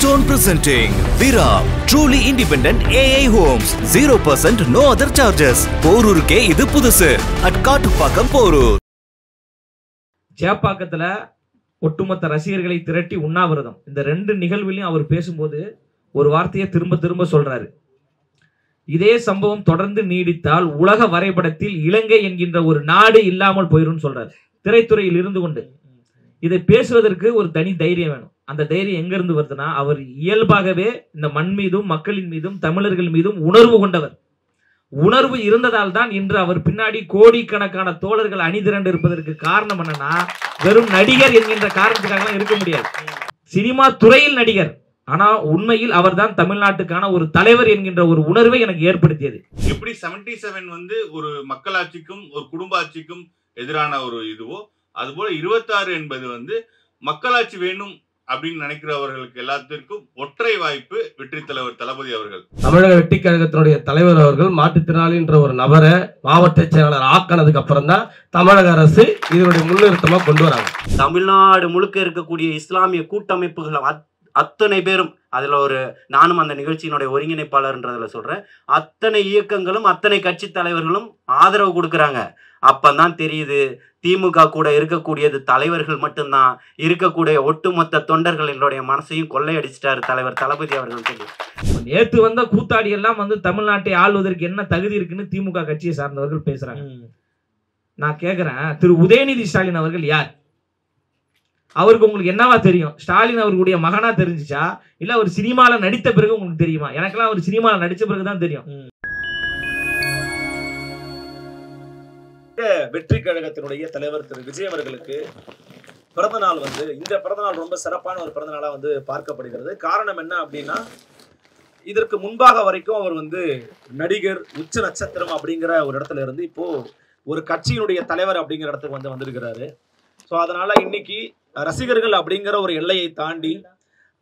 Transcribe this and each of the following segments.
Keystone presenting Vira, truly independent AI homes, 0% no other charges. போரூருக்கே இது புதுசு. at Kattupakkam Porur. சேப்பாக்கத்துல ஒட்டுமொத்த ரசிகர்களை திரட்டி உண்ணாவிரதம். இந்த ரெண்டு நிகழ்விலையும் அவர் பேசும்போது ஒரு வார்த்தையை திரும்ப திரும்ப சொல்றாரு. இதே சம்பவம் தொடர்ந்து நீடித்தால் உலக வரைபடத்தில் இலங்கை என்கின்ற ஒரு நாடு இல்லாமல் போயிரும் சொல்றாரு. திரைத்துறையில் இருந்து கொண்டு இதை பேசுவதற்கு ஒரு தனி தைரியம் வேணும். அந்த தைரியம் எங்க இருந்து வருதுன்னா, அவர் இயல்பாகவே இந்த மண் மீதும் மக்களின் மீதும் தமிழர்கள் மீதும் உணர்வு கொண்டவர். உணர்வு இருந்ததால் தான் இன்று அவர் பின்னாடி கோடிக்கணக்கான தோழர்கள் அணிதிரண்டு இருப்பதற்கு காரணம் என்னன்னா, வெறும் நடிகர் என்கின்ற காரணத்துக்காக இருக்க முடியாது. சினிமா துறையில் நடிகர், ஆனா உண்மையில் அவர் தான் தமிழ்நாட்டுக்கான ஒரு தலைவர் என்கின்ற ஒரு உணர்வை எனக்கு ஏற்படுத்தியது. எப்படி 77 வந்து ஒரு மக்களாட்சிக்கும் ஒரு குடும்ப ஆட்சிக்கும் எதிரான ஒரு இதுவோ, அதுபோல 26 என்பது வந்து மக்களாட்சி வேணும் அப்படின்னு நினைக்கிறவர்களுக்கு எல்லாத்திற்கும் ஒற்றை வாய்ப்பு வெற்றி தலைவர் தளபதி அவர்கள். தமிழக வெற்றி கழகத்தினுடைய தலைவர் அவர்கள் மாற்றுத்திறனாளின்ற ஒரு நபரை மாவட்ட செயலாளர் ஆக்கினதுக்கு அப்புறம் தான் தமிழக அரசு இதனுடைய முன்னிறுத்தமா கொண்டு வராங்க. தமிழ்நாடு முழுக்க இருக்கக்கூடிய இஸ்லாமிய கூட்டமைப்புகள் அத்தனை பேரும், அதுல ஒரு நானும் அந்த நிகழ்ச்சியினுடைய ஒருங்கிணைப்பாளர்ன்றதுல சொல்றேன், அத்தனை இயக்கங்களும் அத்தனை கட்சி தலைவர்களும் ஆதரவு கொடுக்கறாங்க. அப்பதான் தெரியுது திமுக கூட இருக்கக்கூடியது தலைவர்கள் மட்டும்தான், இருக்கக்கூடிய ஒட்டுமொத்த தொண்டர்களுடைய மனசையும் கொள்ளையடிச்சிட்டாரு தலைவர் தளபதி அவர்கள் சொல்லி. நேத்து வந்த கூத்தாடி எல்லாம் வந்து தமிழ்நாட்டை ஆள்வதற்கு என்ன தகுதி இருக்குன்னு திமுக கட்சியை சார்ந்தவர்கள் பேசுறாங்க. நான் கேக்குறேன், திரு உதயநிதி ஸ்டாலின் அவர்கள் யார்? அவருக்கு உங்களுக்கு என்னவா தெரியும்? ஸ்டாலின் அவர்களுடைய மகனா தெரிஞ்சிச்சா, இல்ல அவர் சினிமால நடித்த பிறகு உங்களுக்கு தெரியுமா? எனக்கெல்லாம் அவர் சினிமால நடிச்ச பிறகுதான் தெரியும். வெற்றி கழகத்தினுடைய தலைவர் திரு விஜய் அவர்களுக்கு பிறந்த நாள் வந்து, இந்த பிறந்த நாள் ரொம்ப சிறப்பான ஒரு பிறந்த நாளா வந்து பார்க்கப்படுகிறது. காரணம் என்ன அப்படின்னா, இதற்கு முன்பாக வரைக்கும் அவர் வந்து நடிகர், உச்ச நட்சத்திரம் அப்படிங்கிற ஒரு இடத்துல இருந்து இப்போ ஒரு கட்சியினுடைய தலைவர் அப்படிங்கிற இடத்துக்கு வந்து வந்திருக்கிறாரு. ஸோ அதனால இன்னைக்கு ரசிகர்கள் அப்படிங்கிற ஒரு எல்லையை தாண்டி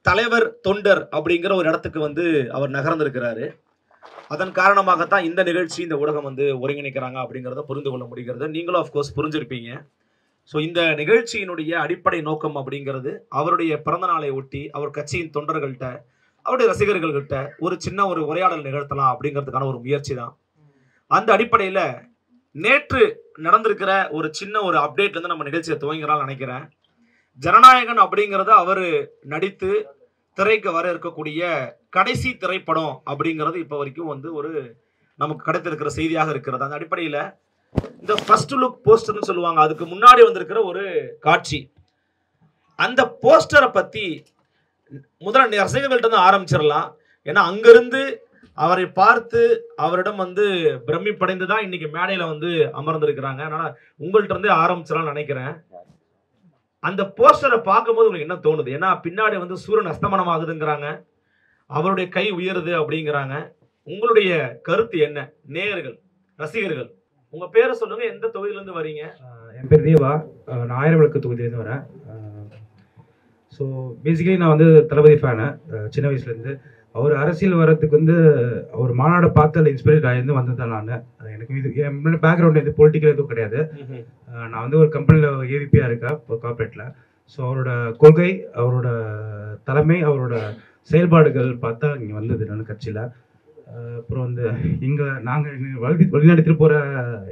தலைவர் தொண்டர் அப்படிங்கிற ஒரு இடத்துக்கு வந்து அவர் நகர்ந்திருக்கிறாரு. அதன் காரணமாகத்தான் இந்த நிகழ்ச்சி, இந்த ஊடகம் வந்து ஒருங்கிணைக்கிறாங்க அப்படிங்கிறத புரிந்து கொள்ள முடிகிறது. நீங்களும் ஆஃப்கோர்ஸ் புரிஞ்சிருப்பீங்க. ஸோ இந்த நிகழ்ச்சியினுடைய அடிப்படை நோக்கம் அப்படிங்கிறது, அவருடைய பிறந்த நாளை ஒட்டி அவர் கட்சியின் தொண்டர்கள்ட்ட, அவருடைய ரசிகர்கள்கிட்ட ஒரு சின்ன ஒரு உரையாடல் நிகழ்த்தலாம் அப்படிங்கிறதுக்கான ஒரு முயற்சி தான். அந்த அடிப்படையில் நேற்று நடந்திருக்கிற ஒரு சின்ன ஒரு அப்டேட்ல இருந்து நம்ம நிகழ்ச்சியை துவங்கிறான்னு நினைக்கிறேன். ஜனநாயகன் அப்படிங்கிறத அவர் நடித்து திரைக்கு வர இருக்கக்கூடிய கடைசி திரைப்படம் அப்படிங்கிறது இப்போ வரைக்கும் வந்து ஒரு நமக்கு கிடைத்திருக்கிற செய்தியாக இருக்கிறது. அந்த அடிப்படையில் இந்த ஃபர்ஸ்ட் லுக் போஸ்டர்னு சொல்லுவாங்க, அதுக்கு முன்னாடி வந்திருக்கிற ஒரு காட்சி, அந்த போஸ்டரை பத்தி முதல்ல ரசிகர்கள்ட்ட தான் ஆரம்பிச்சிடலாம். ஏன்னா அங்கிருந்து அவரை பார்த்து அவரிடம் வந்து பிரமிப்படைந்து தான் இன்னைக்கு மேடையில வந்து அமர்ந்திருக்கிறாங்க. அதனால உங்கள்கிட்ட இருந்தே ஆரம்பிச்சிடலாம்னு நினைக்கிறேன். அந்த போஸ்டரை பார்க்கும்போது உங்களுக்கு என்ன தோணுது? ஏன்னா பின்னாடி வந்து சூரியன் அஸ்தமனம் ஆகுதுங்கிறாங்க, அவருடைய கை உயருது அப்படிங்கிறாங்க. உங்களுடைய கருத்து என்ன? நேயர்கள், ரசிகர்கள், உங்க பேரை சொல்லுங்க, எந்த தொகுதியிலேருந்து வரீங்க? என் பேர் தேவா, நான் ஆயிரவிளக்கு தொகுதியிலேருந்து வரேன். ஸோ பேசிக்கலி நான் வந்து தளபதி ஃபேனு சின்ன வயசுலேருந்து. அவர் அரசியல் வர்றதுக்கு வந்து அவர் மாநாடு பார்த்து அதில் இன்ஸ்பைர் ஆகிருந்து வந்ததான். நான் எனக்கு இது என் பேக்ரவுண்ட் எது பொலிட்டிக்கல் எதுவும் கிடையாது. நான் வந்து ஒரு கம்பெனியில் ஏவிபியாக இருக்கேன் இப்போ கார்பரேட்டில். ஸோ அவரோட கொள்கை, அவரோட தலைமை, அவரோட செயல்பாடுகள் பார்த்தா இங்கே வந்தது நான் கட்சியில். அப்புறம் வந்து இங்கே நாங்கள் வழிநடத்திட்டு போகிற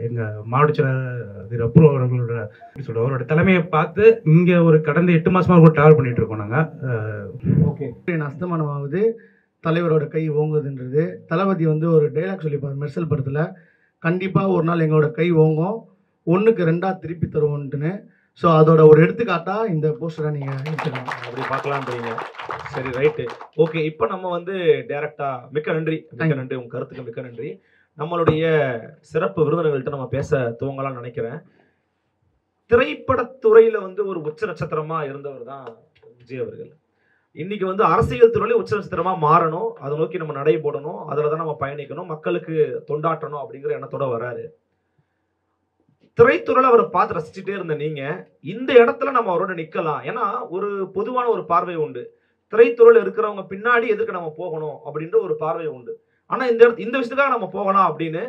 எங்கள் மாவட்ட செயலாளர் அப்ரூவ் அவர்களோட சொல்கிறோம், அவரோட தலைமையை பார்த்து இங்கே ஒரு கடந்த 8 மாதமாக கூட ட்ராவல் பண்ணிகிட்டு இருக்கோம் நாங்கள். ஓகே, அஸ்தமனமாவது தலைவரோட கை ஓங்குதுன்றது தளபதி வந்து ஒரு டைலாக் சொல்லிப்பார் மெர்சல் படத்தில், கண்டிப்பாக ஒரு நாள் எங்களோட கை ஓங்கும், 1க்கு 2 திருப்பி தருவோன்ட்டுன்னு. ஸோ அதோட ஒரு எடுத்துக்காட்டா இந்த போஸ்டரை நீங்கள் எடுத்துக்கலாம், அப்படி பார்க்கலான்றீங்க. சரி, ரைட்டு, ஓகே. இப்போ நம்ம வந்து டைரக்டா, மிக்க நன்றி, உங்க கருத்துக்கு மிக்க நன்றி. நம்மளுடைய சிறப்பு விருந்தினர்கள்ட்ட நம்ம பேச துவங்கலாம்னு நினைக்கிறேன். திரைப்படத்துறையில வந்து ஒரு உச்ச நட்சத்திரமா இருந்தவர் தான் விஜய் அவர்கள். இன்னைக்கு வந்து அரசியல் துறையில உச்ச நட்சத்திரமா மாறணும், அதை நோக்கி நம்ம நடை போடணும், அதுலதான் நம்ம பயணிக்கணும், மக்களுக்கு தொண்டாற்றணும் அப்படிங்கிற எண்ணத்தோட வராரு. திரைத்துறையில அவரை பார்த்து ரசிச்சுட்டே இருந்த நீங்க இந்த இடத்துல நம்ம அவரோட நிக்கலாம். ஏன்னா ஒரு பொதுவான ஒரு பார்வை உண்டு, திரைத்துறையில இருக்கிறவங்க பின்னாடி எதுக்கு நம்ம போகணும் அப்படின்ற ஒரு பார்வை உண்டு. ஆனா இந்த விஷயத்துக்காக நம்ம போகலாம் அப்படின்னு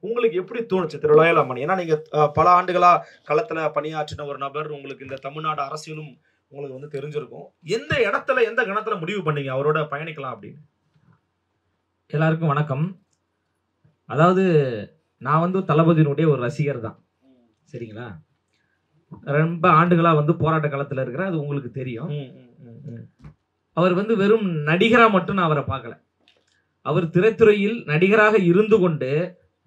உங்களுக்கு எப்படி தோணுச்சு திரு லோயல் அம்மணி? ஏன்னா நீங்க பல ஆண்டுகளா களத்துல பணியாற்றின ஒரு நபர், உங்களுக்கு இந்த தமிழ்நாடு அரசியலும் உங்களுக்கு வந்து தெரிஞ்சிருக்கும். எந்த இடத்துல எந்த கணத்துல முடிவு பண்ணீங்க அவரோட பயணிக்கலாம் அப்படின்னு? எல்லாருக்கும் வணக்கம். அதாவது நான் வந்து தளபதியினுடைய ஒரு ரசிகர் தான், சரிங்களா? ரொம்ப ஆண்டுகளா வந்து போராட்ட காலத்துல இருக்கிற, அது உங்களுக்கு தெரியும். அவர் வந்து வெறும் நடிகரா மட்டும் நான் அவரை பார்க்கல. அவர் திரைத்துறையில் நடிகராக இருந்து கொண்டு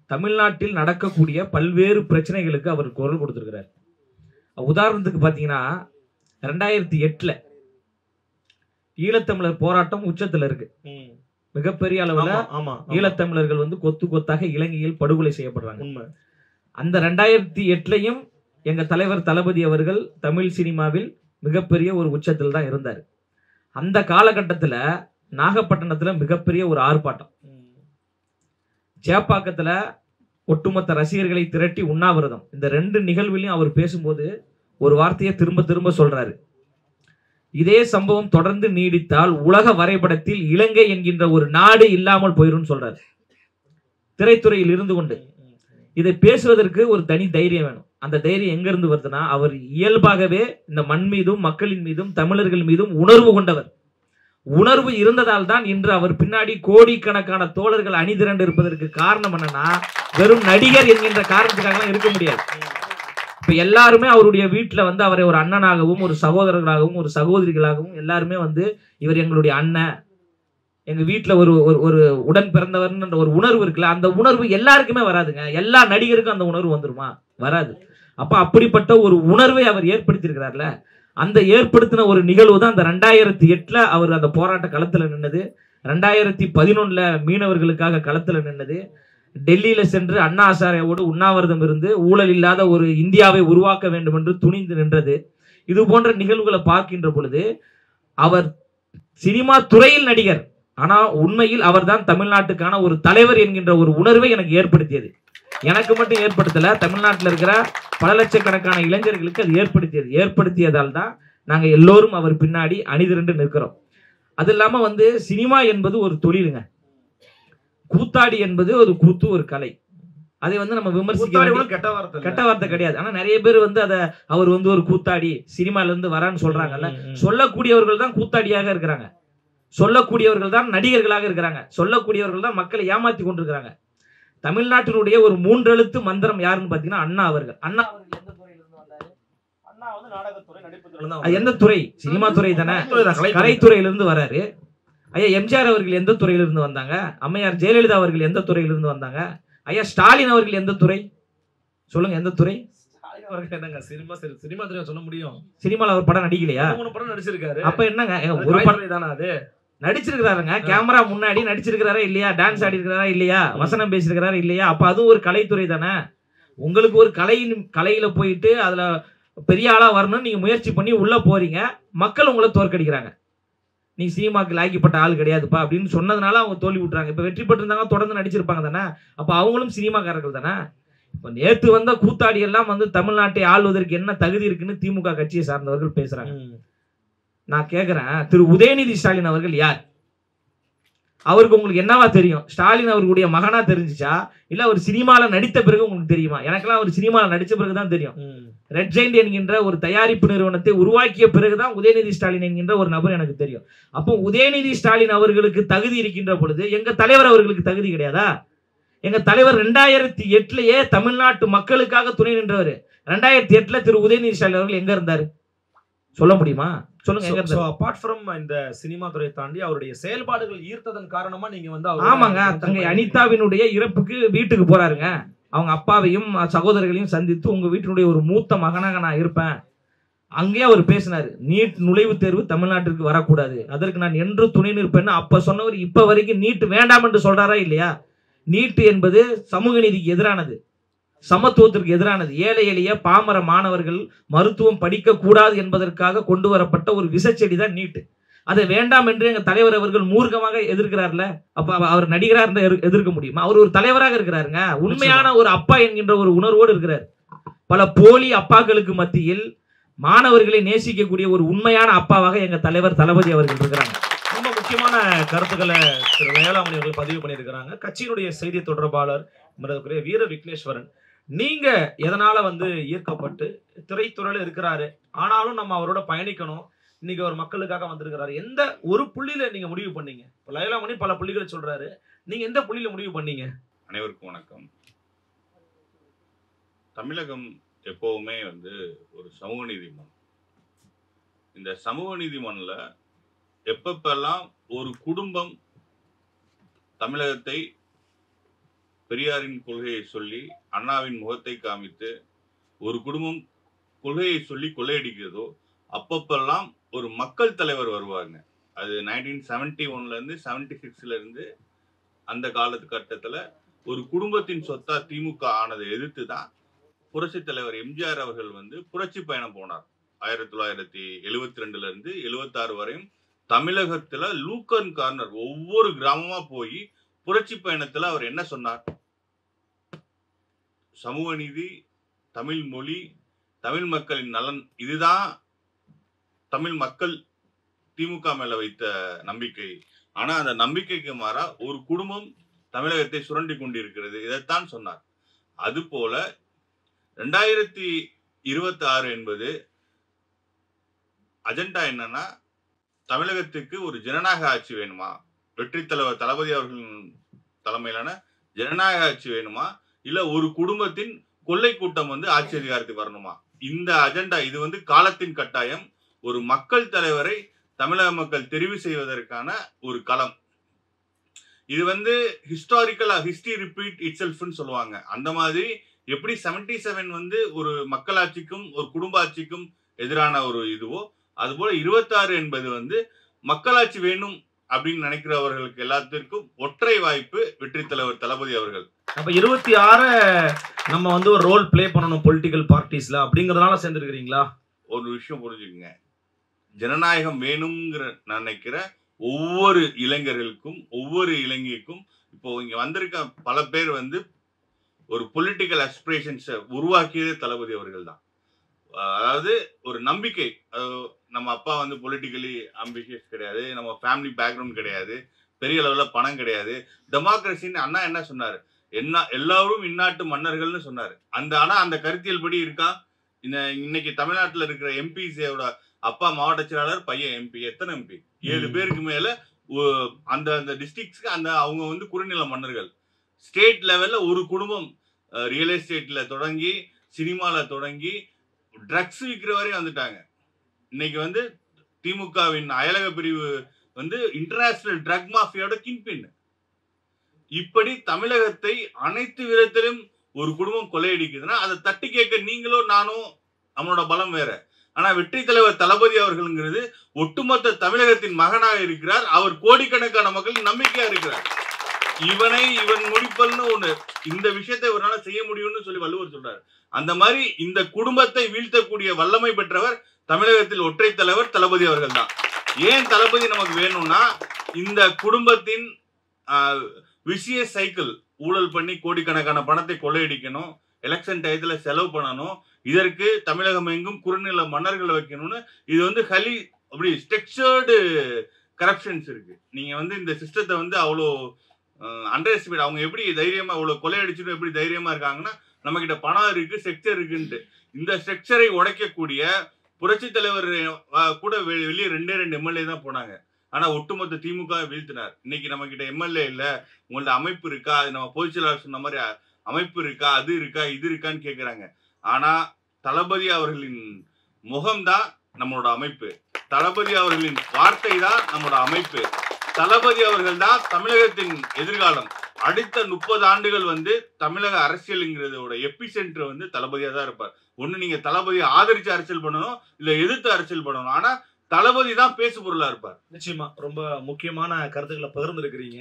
தமிழ்நாட்டில் நடக்கக்கூடிய பல்வேறு பிரச்சனைகளுக்கு அவர் குரல் கொடுத்திருக்கிறார். உதாரணத்துக்கு பாத்தீங்கன்னா 2008 ஈழத்தமிழர் போராட்டம் உச்சத்துல இருக்கு. மிகப்பெரிய அளவுல ஈழத்தமிழர்கள் வந்து கொத்து கொத்தாக இலங்கையில் படுகொலை செய்யப்படுறாங்க. அந்த 2008 எங்க தலைவர் தளபதி அவர்கள் தமிழ் சினிமாவில் மிகப்பெரிய ஒரு உச்சத்தில் தான் இருந்தார். அந்த காலகட்டத்துல நாகப்பட்டினத்துல மிகப்பெரிய ஒரு ஆர்ப்பாட்டம், சேப்பாக்கத்துல ஒட்டுமொத்த ரசிகர்களை திரட்டி உண்ணாவிரதம். இந்த 2 நிகழ்விலையும் அவர் பேசும்போது ஒரு வார்த்தையை திரும்ப திரும்ப சொல்றாரு. இதே சம்பவம் தொடர்ந்து நீடித்தால் உலக வரைபடத்தில் இலங்கை என்கின்ற ஒரு நாடு இல்லாமல் போயிரும் சொல்றாரு. திரைத்துறையில் இருந்து கொண்டு இதை பேசுவதற்கு ஒரு தனி தைரியம் வேணும். அந்த தைரியம் எங்க இருந்து வருதுன்னா, அவர் இயல்பாகவே இந்த மண் மீதும் மக்களின் மீதும் தமிழர்கள் மீதும் உணர்வு கொண்டவர். உணர்வு இருந்ததால் தான் இன்று அவர் பின்னாடி கோடிக்கணக்கான தோழர்கள் அணிதிரண்டு இருப்பதற்கு காரணம் என்னன்னா, வெறும் நடிகர் என்கின்ற காரணத்துக்காக இருக்க முடியாது. இப்ப எல்லாருமே அவருடைய வீட்டுல வந்து அவரை ஒரு அண்ணனாகவும் ஒரு சகோதரர்களாகவும் ஒரு சகோதரிகளாகவும் எல்லாருமே வந்து இவர் எங்களுடைய அண்ணன், எங்க வீட்டுல ஒரு ஒரு உடன் பிறந்தவர் ஒரு உணர்வு இருக்குல்ல, அந்த உணர்வு எல்லாருக்குமே வராதுங்க. எல்லா நடிகருக்கும் அந்த உணர்வு வந்துருமா? வராது. அப்ப அப்படிப்பட்ட ஒரு உணர்வை அவர் ஏற்படுத்தி இருக்கிறார்ல, அந்த ஏற்படுத்தின ஒரு நிகழ்வு தான் அந்த 2008 அவர் அந்த போராட்ட களத்துல நின்னது. 2011 மீனவர்களுக்காக களத்துல நின்னது. டெல்லியில சென்று அண்ணா ஹசாரேவோடு உண்ணாவிரதம் இருந்து ஊழல் இல்லாத ஒரு இந்தியாவை உருவாக்க வேண்டும் என்று துணிந்து நின்றது. இது போன்ற நிகழ்வுகளை பார்க்கின்ற பொழுது அவர் சினிமா துறையில் நடிகர், ஆனா உண்மையில் அவர் தான் தமிழ்நாட்டுக்கான ஒரு தலைவர் என்கின்ற ஒரு உணர்வை எனக்கு ஏற்படுத்தியது. எனக்கு மட்டும் ஏற்படுத்தல, தமிழ்நாட்டில் இருக்கிற பல லட்சக்கணக்கான இளைஞர்களுக்கு அது ஏற்படுத்தியதால் தான் நாங்க எல்லோரும் அவர் பின்னாடி அணிதிரண்டு நிற்கிறோம். அது இல்லாம வந்து சினிமா என்பது ஒரு தொழிலுங்க. கூத்தாடி என்பது ஒரு கூத்து, ஒரு கலை. அதை வந்து நம்ம விமர்சிக்க கெட்ட வார்த்தை கிடையாது. ஆனா நிறைய பேர் வந்து அதை அவர் வந்து ஒரு கூத்தாடி சினிமால இருந்து வரான்னு சொல்றாங்கல்ல. சொல்லக்கூடியவர்கள் தான் கூத்தாடியாக இருக்கிறாங்க, சொல்லக்கூடியவர்கள் தான் நடிகர்களாக இருக்கிறாங்க, சொல்லக்கூடியவர்கள் தான் மக்களை ஏமாத்தி கொண்டிருக்கிறாங்க. தமிழ்நாட்டினுடைய ஒரு 3 எழுத்து மந்திரம் யாருன்னு பாத்தீங்கன்னா அண்ணா அவர்கள். அண்ணா அவர்கள் எந்த துறையிலிருந்து வந்தாரு? அண்ணா வந்து நாடகத்துறை, நடிப்புத்துறை. எந்த துறை? சினிமா துறை தானே, கலைத்துறையிலிருந்து வராரு. ஐயா எம்ஜிஆர் அவர்கள் எந்த துறையிலிருந்து வந்தாங்க? அம்மையார் ஜெயலலிதா அவர்கள் எந்த துறையிலிருந்து வந்தாங்க? ஐயா ஸ்டாலின் அவர்கள் எந்த துறை? சொல்லுங்க, எந்த துறை? ஸ்டாலின் அவர்கள் என்னங்க சினிமா துறை சொல்ல முடியும்? சினிமால அவர் படம் நடிக்கலையா? 3 படம் நடிச்சிருக்காரு. அப்ப என்னங்க, ஒரு படம் தானே அது நடிச்சிருக்கிறாருங்க. கேமரா முன்னாடி நடிச்சிருக்கிறாரா இல்லையா? டான்ஸ் ஆடி இருக்கிறாரா இல்லையா? வசனம் பேசிருக்கிறாரா இல்லையா? அப்ப அது ஒரு கலைத்துறை தானே. உங்களுக்கு ஒரு கலையில போயிட்டு அதுல பெரிய ஆளா வரணும்னு நீங்க முயற்சி பண்ணி உள்ள போறீங்க, மக்கள் உங்களை தோற்கடிக்கிறாங்க. நீ சினிமாக்கு லாய்க்கப்பட்ட ஆள் கிடையாதுப்பா அப்படின்னு சொன்னதுனால அவங்க தோல்வி விட்டுறாங்க. இப்ப வெற்றி பெற்றிருந்தாங்க, தொடர்ந்து நடிச்சிருப்பாங்க தானே. அப்ப அவங்களும் சினிமாக்காரர்கள் தானே. இப்ப நேத்து வந்த கூத்தாடி எல்லாம் வந்து தமிழ்நாட்டை ஆள்வதற்கு என்ன தகுதி இருக்குன்னு திமுக கட்சியை சார்ந்தவர்கள் பேசுறாங்க. நான் கேக்குறேன், திரு உதயநிதி ஸ்டாலின் அவர்கள் யார்? அவருக்கு உங்களுக்கு என்னவா தெரியும்? ஸ்டாலின் அவர்களுடைய மகனா தெரிஞ்சிச்சா இல்ல அவர் சினிமால நடித்த பிறகு உங்களுக்கு தெரியுமா? எனக்கெல்லாம் அவர் சினிமால நடிச்ச பிறகுதான் தெரியும். ரெட் ஜெயண்ட் என்கின்ற ஒரு தயாரிப்பு நிறுவனத்தை உருவாக்கிய பிறகுதான் உதயநிதி ஸ்டாலின் என்கின்ற ஒரு நபர் எனக்கு தெரியும். அப்போ உதயநிதி ஸ்டாலின் அவர்களுக்கு தகுதி இருக்கின்ற பொழுது எங்க தலைவர் அவர்களுக்கு தகுதி கிடையாதா? எங்க தலைவர் 2008 தமிழ்நாட்டு மக்களுக்காக துணை நின்றவர். 2008 திரு உதயநிதி ஸ்டாலின் அவர்கள் எங்க இருந்தாரு சொல்ல முடியுமா? சொல்லுங்க. அபார்ட் ஃப்ரம் இந்த சினிமா துறையை தாண்டி அவருடைய செயல்பாடுகள் ஈர்த்ததன் காரணமா நீங்க வந்து ஆமாங்க, தங்கை அனிதாவினுடைய இறப்புக்கு வீட்டுக்கு போறாருங்க. அவங்க அப்பாவையும் சகோதரர்களையும் சந்தித்து உங்க வீட்டினுடைய ஒரு மூத்த மகனாக நான் இருப்பேன். அங்கேயே அவர் பேசினாரு, நீட் நுழைவுத் தேர்வு தமிழ்நாட்டிற்கு வரக்கூடாது, அதற்கு நான் என்று துணை நிற்பேன்னு அப்ப சொன்னவர் இப்ப வரைக்கும் நீட் வேண்டாம் என்று சொல்றாரா இல்லையா? நீட் என்பது சமூக நீதிக்கு எதிரானது, சமத்துவத்திற்கு எதிரானது. ஏழை எளிய பாமர மாணவர்கள் மருத்துவம் படிக்க கூடாது என்பதற்காக கொண்டு வரப்பட்ட ஒரு விசச்செடி தான் நீட். அதை வேண்டாம் என்று எங்க தலைவர் அவர்கள் மூர்க்கமாக எதிர்க்கிறார்ல. அப்ப அவர் நடிகரா இருந்தா எதிர்க்க முடியுமா? அவர் ஒரு தலைவராக இருக்கிறாருங்க. உண்மையான ஒரு அப்பா என்கின்ற ஒரு உணர்வோடு இருக்கிறார். பல போலி அப்பாக்களுக்கு மத்தியில் மாணவர்களை நேசிக்கக்கூடிய ஒரு உண்மையான அப்பாவாக எங்க தலைவர் தளபதி அவர்கள் இருக்கிறாங்க. ரொம்ப முக்கியமான கருத்துக்களை திரு வேளாமணி அவர்கள் பதிவு பண்ணியிருக்கிறாங்க. கட்சியினுடைய செய்தி தொடர்பாளர் வீர விக்னேஸ்வரன், நீங்க எதனால வந்து ஈர்க்கப்பட்டு திரைத்துறையில இருக்கிறாரு, ஆனாலும் நம்ம அவரோட பயணிக்கணும், இன்னைக்கு அவர் மக்களுக்காக வந்திருக்கிறாரு. எந்த ஒரு புள்ளியில நீங்க முடிவு பண்ணீங்க? லைலா மணி பல புள்ளிகளை சொல்றாரு, நீங்க எந்த புள்ளியில முடிவு பண்ணீங்க? அனைவருக்கும் வணக்கம். தமிழகம் எப்பவுமே வந்து ஒரு சமூக நீதி மண். இந்த சமூக நீதி மண்ணில் எப்பப்பெல்லாம் ஒரு குடும்பம் தமிழகத்தை பெரியாரின் கொள்கையை சொல்லி அண்ணாவின் முகத்தை காமித்து ஒரு குடும்பம் கொள்கையை சொல்லி கொள்ளையடிக்கிறதோ அப்பப்பெல்லாம் ஒரு மக்கள் தலைவர் வருவாங்க. அது 1971 76 அந்த காலகட்டத்தில் ஒரு குடும்பத்தின் சொத்தா திமுக ஆனதை எதிர்த்து தான் புரட்சி தலைவர் எம்ஜிஆர் அவர்கள் வந்து புரட்சி பயணம் போனார். 1972 76 வரையும் தமிழகத்துல லூக்கன் கார்னர் ஒவ்வொரு கிராமமா போய் புரட்சி பயணத்துல அவர் என்ன சொன்னார்? சமூக நீதி, தமிழ் மொழி, தமிழ் மக்களின் நலன், இதுதான் தமிழ் மக்கள் திமுக மேல வைத்த நம்பிக்கை. ஆனா அந்த நம்பிக்கைக்கு மாறா ஒரு குடும்பம் தமிழகத்தை சுரண்டி கொண்டிருக்கிறது, இதைத்தான் சொன்னார். அது போல 2026 என்பது அஜெண்டா என்னன்னா, தமிழகத்துக்கு ஒரு ஜனநாயக ஆட்சி வேணுமா, வெற்றி தலைவர் தளபதி அவர்களின் தலைமையிலான ஜனநாயக ஆட்சி வேணுமா, இல்ல ஒரு குடும்பத்தின் கொள்ளை கூட்டம் வந்து ஆட்சி அதிகாரத்துக்கு வரணுமா? இந்த அஜெண்டா இது வந்து காலத்தின் கட்டாயம். ஒரு மக்கள் தலைவரை தமிழக மக்கள் தெரிவு செய்வதற்கான ஒரு களம். இது வந்து ஹிஸ்டாரிக்கலா ஹிஸ்டரி ரிப்பீட் இட் செல்ஃப்னு சொல்லுவாங்க. அந்த மாதிரி எப்படி 77 வந்து ஒரு மக்களாட்சிக்கும் ஒரு குடும்ப ஆட்சிக்கும் எதிரான ஒரு இதுவோ, அதுபோல 26 என்பது வந்து மக்களாட்சி வேணும் அப்படின்னு நினைக்கிறவர்களுக்கு எல்லாத்திற்கும் ஒற்றை வாய்ப்பு வெற்றி தலைவர் தளபதி அவர்கள். அப்ப 26 நம்ம வந்து ஒரு ரோல் பிளே பண்ணணும் பொலிட்டிக்கல் பார்ட்டிஸ்ல அப்படிங்கறதுனால சேர்ந்துருக்கீங்களா? ஒரு விஷயம் புரிஞ்சுக்கங்க, ஜனநாயகம் வேணுங்கிற நினைக்கிற ஒவ்வொரு இளைஞர்களுக்கும் ஒவ்வொரு இளைஞருக்கும் இப்போ இங்க வந்திருக்க பல பேர் வந்து ஒரு பொலிட்டிக்கல் அஸ்பிரேஷன்ஸை உருவாக்கியதே தளபதி அவர்கள் தான். அதாவது ஒரு நம்பிக்கை, நம்ம அப்பா வந்து பொலிட்டிக்கலி அம்பிஷியஸ் கிடையாது, நம்ம ஃபேமிலி பேக்ரவுண்ட் கிடையாது, பெரிய அளவில் பணம் கிடையாது. டெமோக்ரஸின்னு அண்ணா என்ன சொன்னார்? எல்லாரும் இந்நாட்டு மன்னர்கள்னு சொன்னார். ஆனா அந்த கருத்தியல் படி இருக்கா? இன்னைக்கு தமிழ்நாட்டில் இருக்கிற எம்பிஸோட அப்பா மாவட்ட செயலாளர், பையன் எம்பி. எத்தனை எம்பி? 7 பேருக்கு மேல அந்த அந்த டிஸ்ட்ரிக்ட்ஸ்க்கு அந்த அவங்க வந்து குறுநில மன்னர்கள். ஸ்டேட் லெவல்ல ஒரு குடும்பம் ரியல் எஸ்டேட்ல தொடங்கி சினிமால தொடங்கி ட்ரக்ஸ் விற்கிற வரையும் வந்துட்டாங்க. இன்னைக்கு வந்து திமுகவின் அயலக பிரிவு வந்து இன்டர்நேஷனல் ட்ரக் மாஃபியாவோட கிங்பின். இப்படி தமிழகத்தை அனைத்து விதத்திலும் ஒரு குடும்பம் கொள்ளையடிக்குதுன்னா அதை தட்டி கேட்க நீங்களோ நானோ நம்மளோட பலம் வேற. ஆனா வெற்றி தலைவர் தளபதி அவர்கள்ங்கிறது ஒட்டுமொத்த தமிழகத்தின் மகனாக இருக்கிறார். அவர் கோடிக்கணக்கான மக்கள் நம்பிக்கையா இருக்கிறார். இவன் முடிப்பல்னு ஒண்ணு, இந்த விஷயத்தை இவரால செய்ய முடியும்னு சொல்லி வள்ளுவர் சொல்றாரு. அந்த மாதிரி இந்த குடும்பத்தை வீழ்த்தக்கூடிய வல்லமை பெற்றவர் தமிழகத்தில் ஒற்றை தலைவர் தளபதி அவர்கள் தான். ஏன் தளபதி நமக்கு வேணும்னா, இந்த குடும்பத்தின் விஷய சைக்கிள் ஊழல் பண்ணி கோடிக்கணக்கான பணத்தை கொள்ளையடிக்கணும், எலெக்ஷன் டயத்துல செலவு பண்ணணும், இதற்கு தமிழகம் எங்கும் குறுநில மன்னர்களை வைக்கணும்னு இது வந்து அப்படி ஸ்ட்ரக்சர்டு கரப்ஷன்ஸ் இருக்கு. நீங்க வந்து இந்த சிஸ்டத்தை வந்து அவ்வளோ அண்டர் எஸ்டிமேட், அவங்க எப்படி தைரியமா அவ்வளோ கொள்ளையடிச்சுட்டு எப்படி தைரியமா இருக்காங்கன்னா, நம்ம கிட்ட பணம் இருக்கு, ஸ்ட்ரக்சர் இருக்குன்ட்டு. இந்த ஸ்ட்ரக்சரை உடைக்கக்கூடிய புரட்சி தலைவர் கூட வெளியே 2 எம்எல்ஏ தான் போனாங்க. ஆனா ஒட்டுமொத்த திமுக வீழ்த்தினார். இன்னைக்கு நம்ம கிட்ட எம்எல்ஏ இல்ல, உங்கள்ட்ட அமைப்பு இருக்கா, அது நம்ம பொதுச் செயலாளர் சொன்ன மாதிரி அமைப்பு இருக்கா, அது இருக்கா, இது இருக்கான்னு கேட்கிறாங்க. ஆனா தளபதி அவர்களின் முகம்தான் நம்மளோட அமைப்பு, தளபதி அவர்களின் வார்த்தை தான் நம்மளோட அமைப்பு, தளபதி அவர்கள் தான் தமிழகத்தின் எதிர்காலம். அடுத்த 30 ஆண்டுகள் வந்து தமிழக அரசியலுங்கிறதோட எபிசென்டர் வந்து தளபதியா தான் இருப்பார். ஒண்ணு நீங்க தளபதியை ஆதரிச்சு அரசியல் பண்ணணும், இல்ல எதிர்த்து அரசியல் பண்ணணும். ஆனா தளபதி தான் பேசு பொருளா இருப்பார். நிச்சயமா ரொம்ப முக்கியமான கருத்துக்களை பகிர்ந்துருக்கிறீங்க.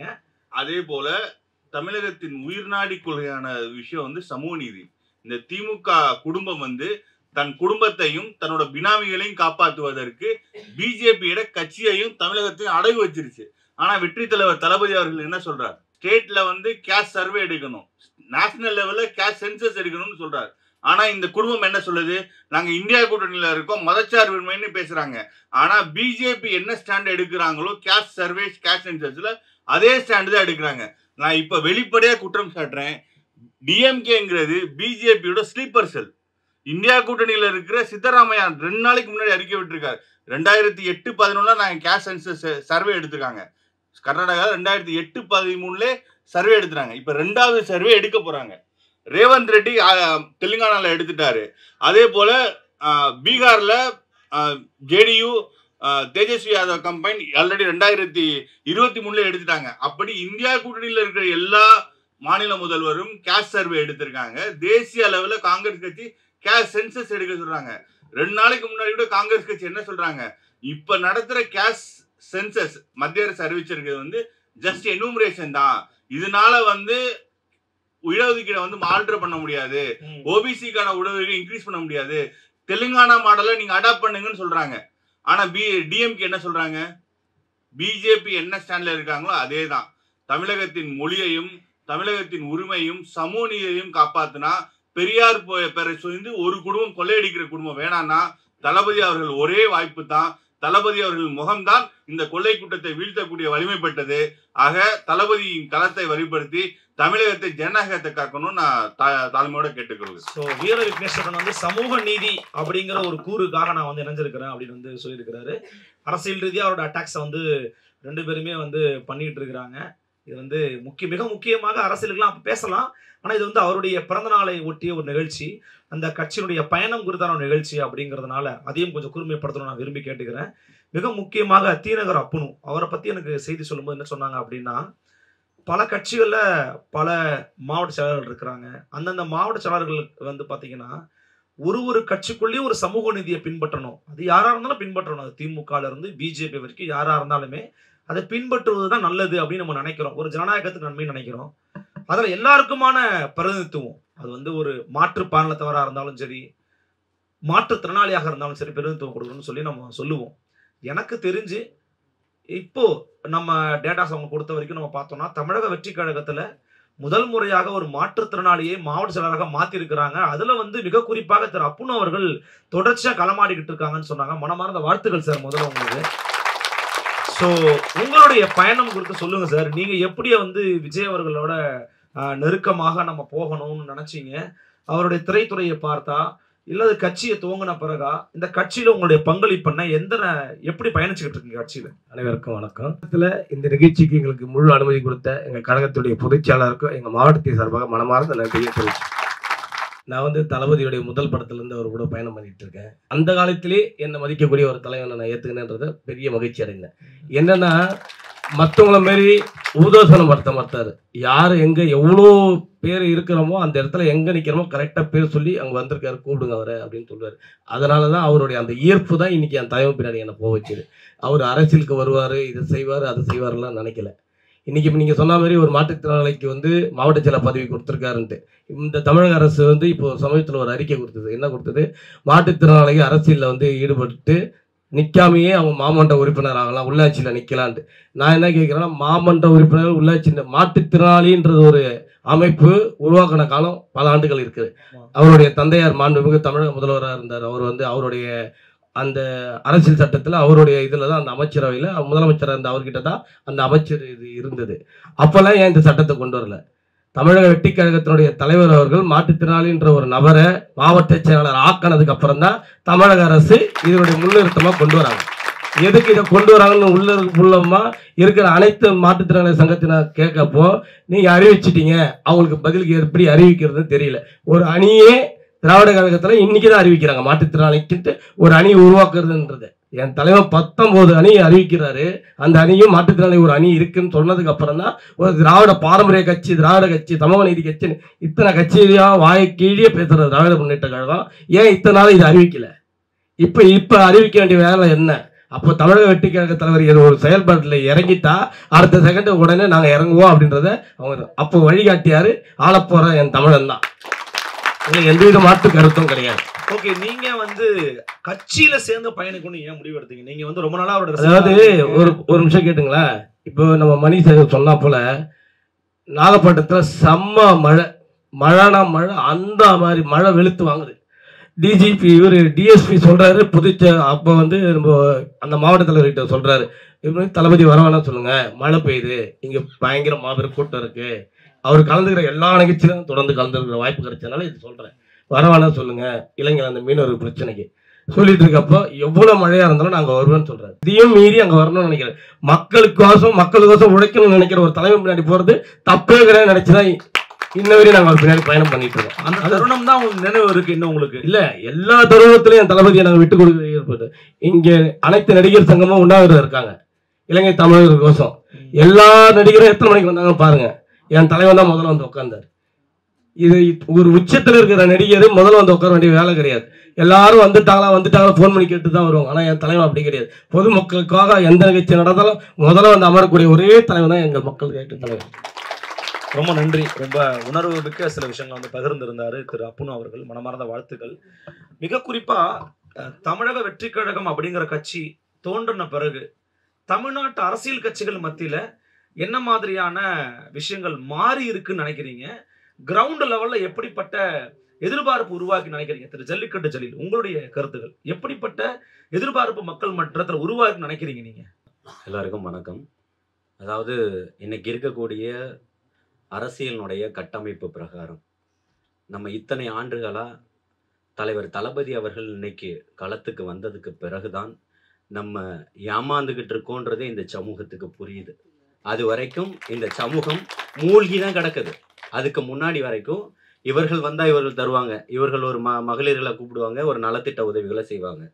அதே போல தமிழகத்தின் உயிர்நாடி கொள்கையான விஷயம் வந்து சமூக நீதி. இந்த திமுக குடும்பம் வந்து தன் குடும்பத்தையும் தன்னோட பினாமிகளையும் காப்பாற்றுவதற்கு பிஜேபியோட கட்சியையும் தமிழகத்தையும் அடகு வச்சிருச்சு. ஆனா வெற்றி தலைவர் தளபதி அவர்கள் என்ன சொல்றாரு? ஸ்டேட்ல வந்து கேஷ் சர்வே எடுக்கணும், நேஷனல் லெவல்ல கேஷ் சென்சஸ் எடுக்கணும்னு சொல்றாரு. ஆனா இந்த குடும்பம் என்ன சொல்லுது? நாங்க இந்தியா கூட்டணியில இருக்கோம், மதச்சார்பின்மைன்னு பேசுறாங்க. ஆனா பிஜேபி என்ன ஸ்டாண்ட் எடுக்கிறாங்களோ கேஷ் சர்வே கேஷ் சென்சஸ்ல அதே ஸ்டாண்டு தான் எடுக்கிறாங்க. நான் இப்ப வெளிப்படையா குற்றம் சாட்டுறேன், டிஎம்கேங்கிறது பிஜேபியோட ஸ்லீப்பர் செல். இந்தியா கூட்டணியில இருக்கிற சித்தராமையா 2 நாளைக்கு முன்னாடி அறிக்கை விட்டுருக்காரு. 2008-11 நாங்க கேஷ் சென்சஸ் சர்வே எடுத்திருக்காங்க. கர்நாடகா 2008-13 சர்வே எடுத்துறாங்க. இப்ப 2வது சர்வே எடுக்க போறாங்க. ரேவந்த் ரெட்டி தெலுங்கானால எடுத்துட்டாரு. அதே போல பீகார்ல JDU Tejashwi Yadav combine already 2023 எடுத்துட்டாங்க. அப்படி இந்தியா கூட்டணியில இருக்கிற எல்லா மாநில முதல்வரும் கேஷ் சர்வே எடுத்திருக்காங்க. தேசிய அளவுல காங்கிரஸ் கட்சி கேஷ் சென்சஸ் எடுக்க சொல்றாங்க. 2 நாளைக்கு முன்னாடி கூட காங்கிரஸ் கட்சி என்ன சொல்றாங்க, இப்ப நடத்துற கேஷ் சென்சஸ் மத்திய அரசு அறிவிச்சிருக்கிறது வந்து ஜஸ்ட் எனுமரேஷன் தான், இதனால வந்து இடஒதுக்கீடை ஆல்டர் பண்ண முடியாது, ஓபிசிக்கான இடஒதுக்கீடு இன்க்ரீஸ் பண்ண முடியாது, தெலுங்கானா மாடலை நீங்க அடாப்ட் பண்ணுங்கன்னு சொல்றாங்க. ஆனா டிஎம்கே என்ன சொல்றாங்க, பிஜேபி என்ன ஸ்டாண்ட்ல இருக்காங்களோ அதே தான். தமிழகத்தின் மொழியையும் தமிழகத்தின் உரிமையும் சமூக நீதியையும் காப்பாத்தினா, பெரியார் பெயரை சொல்லி ஒரு குடும்பம் கொள்ளையடிக்கிற குடும்பம் வேணான்னா தளபதி அவர்கள் ஒரே வாய்ப்பு தான். தளபதி அவர்கள் முகம்தான் இந்த கொள்ளை கூட்டத்தை வீழ்த்தக்கூடிய வலிமை பெற்றது. ஆக தளபதியின் களத்தை வழிபடுத்தி தமிழகத்தை ஜனநாயகத்தை காக்கணும் நான் தாழ்மையோட கேட்டுக்கொள்கிறேன். ஸோ வீர விக்னேஸ்வரன் சமூக நீதி அப்படிங்கிற ஒரு கூறுக்காக நான் இணைஞ்சிருக்கிறேன் அப்படின்னு சொல்லியிருக்கிறாரு. அரசியல் ரீதியாக அவரோட அட்டாக்ஸை 2 பேருமே பண்ணிட்டு இருக்கிறாங்க. இது மிக முக்கியமாக அரசியலுக்குலாம் பேசலாம். ஆனால் இது அவருடைய பிறந்த நாளை ஒட்டிய ஒரு நிகழ்ச்சி, அந்த கட்சியினுடைய பயணம் குறித்தான ஒரு நிகழ்ச்சி அப்படிங்கிறதுனால அதையும் கொஞ்சம் கூர்மைப்படுத்தணும் நான் விரும்பி கேட்டுக்கிறேன். மிக முக்கியமாக தீநகர் அப்புனு அவரை பற்றி எனக்கு செய்தி சொல்லும்போது என்ன சொன்னாங்க அப்படின்னா, பல கட்சிகளில் பல மாவட்ட செயலாளர்கள் இருக்கிறாங்க. அந்தந்த மாவட்ட செயலாளர்களுக்கு பார்த்தீங்கன்னா ஒரு கட்சிக்குள்ளேயும் ஒரு சமூக நீதியை பின்பற்றணும். அது யாராக இருந்தாலும் பின்பற்றணும். அது திமுகல இருந்து பிஜேபி வரைக்கும் யாராக இருந்தாலுமே அதை பின்பற்றுவது தான் நல்லது அப்படின்னு நம்ம நினைக்கிறோம். ஒரு ஜனநாயகத்துக்கு நன்மை நினைக்கிறோம். அதில் எல்லாருக்குமான பிரதிநிதித்துவம், அது ஒரு மாற்று பாலினத்தவராக இருந்தாலும் சரி, மாற்றுத்திறனாளியாக இருந்தாலும் சரி, பிரதிநிதித்துவம் கொடுக்கணும்னு சொல்லி நம்ம சொல்லுவோம். எனக்கு தெரிஞ்சு இப்போ நம்ம டேட்டாஸ் அவங்க கொடுத்த வரைக்கும் நம்ம பார்த்தோம்னா, தமிழக வெற்றி கழகத்துல முதல் முறையாக ஒரு மாற்றுத்திறனாளியை மாவட்ட செயலராக மாத்திருக்கிறாங்க. அதுல மிக குறிப்பாக திரு அப்புனு அவர்கள் தொடர்ச்சியா களமாடிக்கிட்டு இருக்காங்கன்னு சொன்னாங்க. மனமார்ந்த வாழ்த்துக்கள் சார் முதல்ல உங்களுக்கு. ஸோ உங்களுடைய பயணம் குறித்து சொல்லுங்க சார். நீங்க எப்படி விஜய் அவர்களோட நெருக்கமாக நம்ம போகணும்னு நினைச்சீங்க? அவருடைய திரைத்துறையை பார்த்தா இல்லது கட்சியை துவங்கின பிறகா இந்த கட்சியில உங்களுடைய பங்களிப்பு எப்படி பயணிச்சுக்கிட்டு இருக்கீங்க கட்சியில? அனைவருக்கும் வணக்கம். இந்த நிகழ்ச்சிக்கு எங்களுக்கு முழு அனுமதி கொடுத்த எங்க கழகத்துடைய பொதுச்செயலாளருக்கும் எங்க மாவட்டத்தை சார்பாக மனமார்ந்த நன்றியை தெரிவிச்சு. நான் தளபதியுடைய முதல் படத்துல இருந்து அவர் கூட பயணம் பண்ணிட்டு இருக்கேன். அந்த காலத்திலே என்னை மதிக்கக்கூடிய ஒரு தலைவனை நான் ஏத்துக்கினேன்றத பெரிய மகிழ்ச்சி அடைந்தேன். என்னன்னா, மற்றவங்கள மாரி ஊதோசனம் படுத்த மாட்டாரு. யார் எங்க எவ்வளோ பேர் இருக்கிறோமோ அந்த இடத்துல எங்க நிக்கிறோமோ கரெக்டா பேர் சொல்லி அங்க வந்திருக்காரு, கூப்பிடுங்க அவரை அப்படின்னு சொல்றாரு. அதனாலதான் அவருடைய அந்த ஈர்ப்பு தான் இன்னைக்கு என் தலைமை பின்னாடி என்னை போக வச்சுது. அவர் அரசியலுக்கு வருவாரு, இதை செய்வாரு அதை செய்வாருலாம் நினைக்கல. இன்னைக்கு நீங்க சொன்ன மாதிரி ஒரு மாற்றுத்திறனாளிக்கு மாவட்ட செயலர் பதவி கொடுத்துருக்காருன்ட்டு இந்த தமிழக அரசு இப்போ சமயத்தில் ஒரு அறிக்கை கொடுத்தது. என்ன கொடுத்தது, மாற்றுத்திறனாளிகள் அரசியலில் ஈடுபட்டு நிற்காமையே அவங்க மாமன்ற உறுப்பினர் ஆகலாம், உள்ளாட்சியில் நிற்கலான்ட்டு. நான் என்ன கேட்குறேன்னா, மாமன்ற உறுப்பினர் உள்ளாட்சி மாற்றுத்திறனாளின்றது ஒரு அமைப்பு உருவாக்கின காலம் பல ஆண்டுகள் இருக்குது. அவருடைய தந்தையார் மாண்புமிகு தமிழக முதல்வராக இருந்தார். அவர் அவருடைய அந்த அரசியல் சட்டத்தில் அவருடைய இதில் தான் அந்த அமைச்சரவையில் முதலமைச்சராக இருந்த அவர்கிட்ட தான் அந்த அமைச்சர் இது இருந்தது. அப்போல்லாம் ஏன் இந்த சட்டத்தை கொண்டு வரல? தமிழக வெற்றி கழகத்தினுடைய தலைவர் அவர்கள் மாற்றுத்திறனாளின்ற ஒரு நபரை மாவட்ட செயலாளர் ஆக்கினதுக்கு அப்புறம் தான் தமிழக அரசு இதனுடைய முன்னிறுத்தமாக கொண்டு வராங்க. எதுக்கு இதை கொண்டு வராங்கன்னு உள்ளமா இருக்கிற அனைத்து மாற்றுத்திறனாளி சங்கத்தினர் கேட்கப்போ, நீங்க அறிவிச்சிட்டீங்க, அவங்களுக்கு பதிலுக்கு எப்படி அறிவிக்கிறதுன்னு தெரியல. ஒரு அணியே திராவிட கழகத்துல இன்னைக்குதான் அறிவிக்கிறாங்க மாற்றுத்திறனாளிக்கு ஒரு அணி உருவாக்குறதுன்றது. என் தலைவர் 19 அணியை அறிவிக்கிறாரு. அந்த அணியும் மாற்றுத்திறனாளி ஒரு அணி இருக்குன்னு சொன்னதுக்கு அப்புறம் தான் ஒரு திராவிட பாரம்பரிய கட்சி, திராவிட கட்சி, சமூக நீதி கட்சி, இத்தனை கட்சியா வாயை கீழே பேசுற திராவிட முன்னேற்ற கழகம் ஏன் இத்தனை நாள் இது அறிவிக்கல? இப்ப அறிவிக்க வேண்டிய வேலை என்ன? அப்போ தமிழக வெற்றி கழக தலைவர் ஏதோ ஒரு செயல்பாட்டில் இறங்கிட்டா அடுத்த செகண்ட் உடனே நாங்க இறங்குவோம் அப்படின்றத அவங்க அப்போ வழிகாட்டியாரு. ஆளப்போற என் தமிழன் தான், எந்தவித மாற்று கருத்தும் கிடையாது. ஓகே, நீங்க கட்சியில சேர்ந்து பயணிக்கணும் ஏன் முடிவு எடுத்தீங்க? நீங்க ரொம்ப நாளா அவரோட, அதாவது ஒரு நிமிஷம் கேட்டுங்களா. இப்போ நம்ம மணி சொன்னா போல நாகப்பட்டினத்துல செம்ம மழைனா மழை, அந்த மாதிரி மழை வெளுத்து வாங்குது. டிஜிபி டிஎஸ்பி சொல்றாரு, அப்போ நம்ம அந்த மாவட்ட தலைவர்கிட்ட சொல்றாரு, தளபதி வரவேணா சொல்லுங்க, மழை பெய்யுது, இங்க பயங்கர மாபெரும் கூட்டம் இருக்கு. அவர் கலந்துக்கிற எல்லா நிகழ்ச்சியிலும் தொடர்ந்து கலந்துருக்கிற வாய்ப்பு கிடைச்சதுனால இது சொல்றேன். வரவானா சொல்லுங்க இளைஞர் அந்த மீனவர் பிரச்சனைக்கு சொல்லிட்டு இருக்கப்போ எவ்வளவு மழையா இருந்தாலும் நாங்க வருவேன்னு சொல்றாரு. இதையும் மீறி அங்க வரணும்னு நினைக்கிறேன். மக்களுக்கோசம் உழைக்கணும்னு நினைக்கிற ஒரு தலைமை பின்னாடி போறது தப்பே கிடையாது நினைச்சுதான் இன்ன வரையும் நாங்க பின்னாடி பயணம் பண்ணிட்டு இருக்கோம். அந்த தருணம் தான் உங்களுக்கு நினைவு இருக்கு இன்னும் உங்களுக்கு? இல்ல, எல்லா தருணத்திலையும் என் தளபதியை நாங்க விட்டு கொடுக்க ஏற்பட்டு இங்க அனைத்து நடிகர் சங்கமும் உண்ணாவிரதம் இருக்காங்க இலங்கை தமிழர்களுக்கோசம். எல்லா நடிகரும் எத்தனை மணிக்கு வந்தாங்க பாருங்க. என் தலைவன் தான் முதல்ல வந்து உட்கார்ந்தாரு. இது ஒரு உச்சத்துல இருக்கிற நடிகர் முதல்ல வந்து உட்கார வேண்டிய வேலை கிடையாது. எல்லாரும் வந்துட்டாங்களா போன் பண்ணி கேட்டு தான் வருவாங்க. ஆனா என் தலைவன் அப்படி கிடையாது. பொதுமக்களுக்காக எந்த நிகழ்ச்சி நடந்தாலும் முதல்ல வந்து அமரக்கூடிய ஒரே தலைவன் தான் எங்கள் மக்கள் கேட்டு தலைவர். ரொம்ப நன்றி. ரொம்ப உணர்வு மிக்க சில விஷயங்கள் வந்து பகிர்ந்திருந்தாரு திரு அப்புனு அவர்கள். மனமார்ந்த வாழ்த்துக்கள். மிக குறிப்பா தமிழக வெற்றி கழகம் அப்படிங்கிற கட்சி தோன்றின பிறகு தமிழ்நாட்டு அரசியல் கட்சிகள் மத்தியில என்ன மாதிரியான விஷயங்கள் மாறி இருக்குன்னு நினைக்கிறீங்க? கிரவுண்ட் லெவல்ல எப்படிப்பட்ட எதிர்பார்ப்பு உருவாக்கி நினைக்கிறீங்க? திரு ஜல்லிக்கட்டு ஜலீல், உங்களுடைய கருத்துக்கள், எப்படிப்பட்ட எதிர்பார்ப்பு மக்கள் மன்றத்தில் உருவாக்கி நினைக்கிறீங்க நீங்க? எல்லாருக்கும் வணக்கம். அதாவது இன்னைக்கு இருக்கக்கூடிய அரசியலினுடைய கட்டமைப்பு பிரகாரம் நம்ம இத்தனை ஆண்டுகளா தலைவர் தளபதி அவர்கள் இன்னைக்கு களத்துக்கு வந்ததுக்கு பிறகுதான் நம்ம ஏமாந்துகிட்டு இருக்கோன்றதே இந்த சமூகத்துக்கு புரியுது. அது வரைக்கும் இந்த சமூகம் மூழ்கி தான் கிடக்குது. அதுக்கு முன்னாடி வரைக்கும் இவர்கள் வந்தா இவர்கள் தருவாங்க, இவர்கள் ஒரு மகளிர்களை கூப்பிடுவாங்க, ஒரு நலத்திட்ட உதவிகளை செய்வாங்க,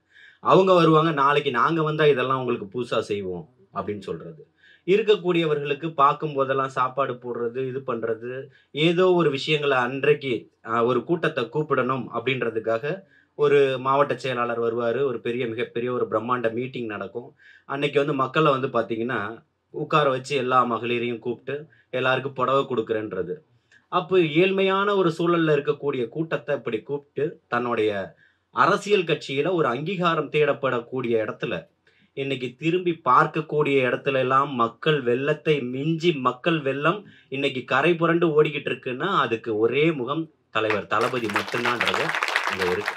அவங்க வருவாங்க, நாளைக்கு நாங்க வந்தா இதெல்லாம் உங்களுக்கு புதுசா செய்வோம் அப்படின்னு சொல்றது. இருக்கக்கூடியவர்களுக்கு பார்க்கும் போதெல்லாம் சாப்பாடு போடுறது, இது பண்றது, ஏதோ ஒரு விஷயங்களை அன்றைக்கு ஒரு கூட்டத்தை கூப்பிடணும் அப்படின்றதுக்காக ஒரு மாவட்ட செயலாளர் வருவார், ஒரு மிகப்பெரிய ஒரு பிரம்மாண்ட மீட்டிங் நடக்கும். அன்னைக்கு வந்து மக்களை வந்து பார்த்தீங்கன்னா உட்கார வச்சு எல்லா மகளிரையும் கூப்பிட்டு எல்லாருக்கும் புடவை கொடுக்குறேன்றது. அப்போ ஏழ்மையான ஒரு சூழல்ல இருக்கக்கூடிய கூட்டத்தை இப்படி கூப்பிட்டு தன்னுடைய அரசியல் கட்சியில ஒரு அங்கீகாரம் தேடப்படக்கூடிய இடத்துல இன்னைக்கு திரும்பி பார்க்கக்கூடிய இடத்துல எல்லாம் மக்கள் வெள்ளத்தை மிஞ்சி மக்கள் வெள்ளம் இன்னைக்கு கரை புரண்டு ஓடிக்கிட்டு இருக்குன்னா அதுக்கு ஒரே முகம் தலைவர் தளபதி மட்டும்தான்றது இங்க இருக்கு.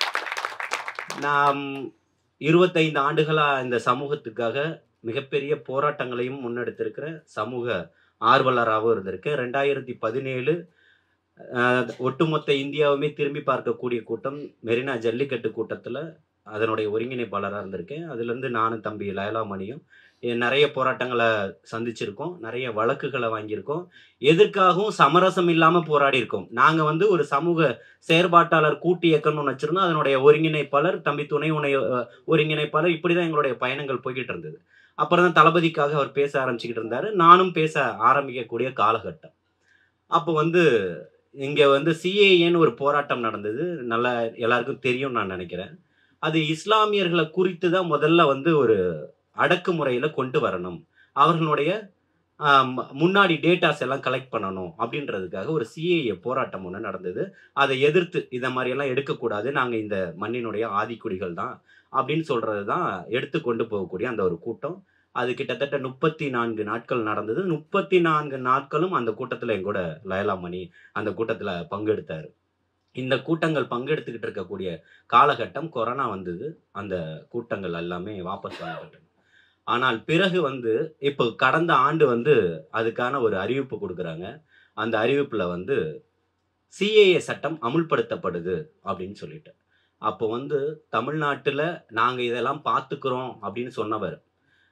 நான் 25 ஆண்டுகளா இந்த சமூகத்துக்காக மிகப்பெரிய போராட்டங்களையும் முன்னெடுத்திருக்கிற சமூக ஆர்வலராகவும் இருந்திருக்கேன். 2017 ஒட்டுமொத்த இந்தியாவுமே திரும்பி பார்க்கக்கூடிய கூட்டம் மெரினா ஜல்லிக்கட்டு கூட்டத்தில் அதனுடைய ஒருங்கிணைப்பாளராக இருந்திருக்கேன். அதுலேருந்து நானும் தம்பி லயலாமணியும் நிறைய போராட்டங்களை சந்திச்சிருக்கோம், நிறைய வழக்குகளை வாங்கியிருக்கோம், எதற்காகவும் சமரசம் இல்லாமல் போராடி இருக்கோம். நாங்கள் வந்து ஒரு சமூக செயற்பாட்டாளர் கூட்டு இயக்கம்னு வச்சுருந்தோம். அதனுடைய ஒருங்கிணைப்பாளர் தம்பி துணை ஒருங்கிணைப்பாளர், இப்படி தான் எங்களுடைய பயணங்கள் போய்கிட்டு இருந்தது. அப்புறம் தான் தளபதிக்காக அவர் பேச ஆரம்பிச்சுக்கிட்டு இருந்தார், நானும் பேச ஆரம்பிக்கக்கூடிய காலகட்டம். அப்போ வந்து இங்கே வந்து சிஏஏன்னு ஒரு போராட்டம் நடந்தது, நல்லா எல்லாருக்கும் தெரியும் நான் நினைக்கிறேன். அது இஸ்லாமியர்களை குறித்து தான் முதல்ல வந்து ஒரு அடக்குமுறையில் கொண்டு வரணும், அவர்களுடைய முன்னாடி டேட்டாஸ் எல்லாம் கலெக்ட் பண்ணணும் அப்படின்றதுக்காக ஒரு சிஏஏ போராட்டம் ஒன்று நடந்தது. அதை எதிர்த்து இதை மாதிரியெல்லாம் எடுக்கக்கூடாது, நாங்கள் இந்த மண்ணினுடைய ஆதிக்குடிகள் தான் அப்படின்னு சொல்கிறது தான் எடுத்து கொண்டு போகக்கூடிய அந்த ஒரு கூட்டம். அது கிட்டத்தட்ட 34 நாட்கள் நடந்தது. 34 நாட்களும் அந்த கூட்டத்தில் எங்கூட லயலாமணி அந்த கூட்டத்தில் பங்கெடுத்தார். இந்த கூட்டங்கள் பங்கெடுத்துக்கிட்டு இருக்கக்கூடிய காலகட்டம் கொரோனா வந்தது. அந்த கூட்டங்கள் எல்லாமே வாபஸ் வாங்கப்பட்டது. ஆனால் பிறகு வந்து இப்போ கடந்த ஆண்டு வந்து அதுக்கான ஒரு அறிவிப்பு கொடுக்குறாங்க. அந்த அறிவிப்பில் வந்து சிஏஏ சட்டம் அமுல்படுத்தப்படுது அப்படின்னு சொல்லிட்டு, அப்போ வந்து தமிழ்நாட்டில் நாங்கள் இதெல்லாம் பார்த்துக்கிறோம் அப்படின்னு சொன்னவர்